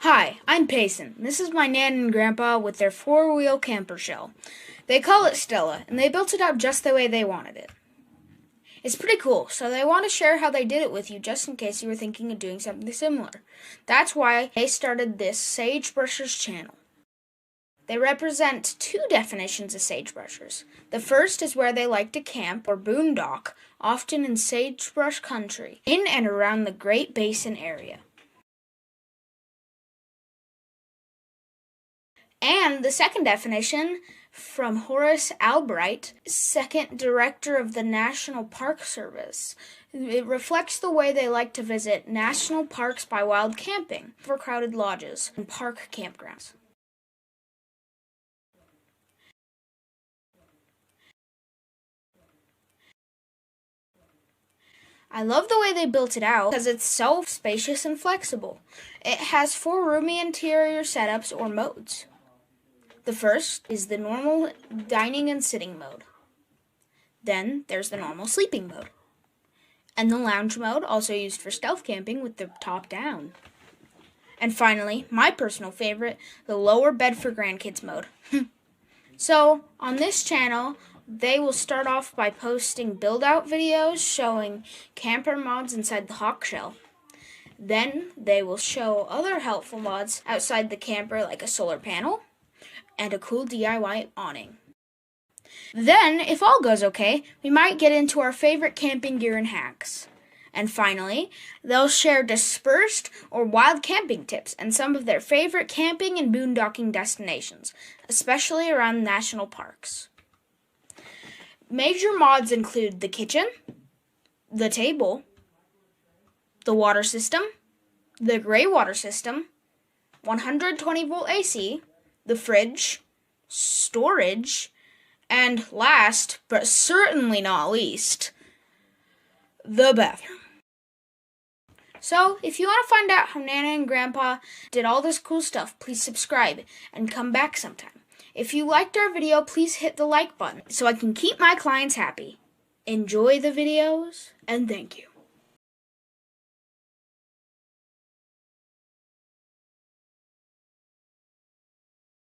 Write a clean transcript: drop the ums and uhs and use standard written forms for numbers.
Hi, I'm Payson. This is my Nan and Grandpa with their four-wheel camper shell. They call it Stella, and they built it out just the way they wanted it. It's pretty cool, so they want to share how they did it with you just in case you were thinking of doing something similar. That's why they started this Sagebrushers channel. They represent two definitions of sagebrushers. The first is where they like to camp or boondock, often in sagebrush country, in and around the Great Basin area. And the second definition, from Horace Albright, second director of the National Park Service. It reflects the way they like to visit national parks by wild camping, overcrowded lodges, and park campgrounds. I love the way they built it out because it's so spacious and flexible. It has 4 roomy interior setups or modes. The first is the normal dining and sitting mode. Then there's the normal sleeping mode. And the lounge mode, also used for stealth camping with the top down. And finally, my personal favorite, the lower bed for grandkids mode. So, on this channel, they will start off by posting build-out videos showing camper mods inside the Hawk shell. Then they will show other helpful mods outside the camper like a solar panel and a cool DIY awning. Then, if all goes okay, we might get into our favorite camping gear and hacks. And finally, they'll share dispersed or wild camping tips and some of their favorite camping and boondocking destinations, especially around national parks. Major mods include the kitchen, the table, the water system, the gray water system, 120-volt AC, the fridge, storage, and last, but certainly not least, the bathroom. So, if you want to find out how Nana and Grandpa did all this cool stuff, please subscribe and come back sometime. If you liked our video, please hit the like button so I can keep my clients happy. Enjoy the videos, and thank you.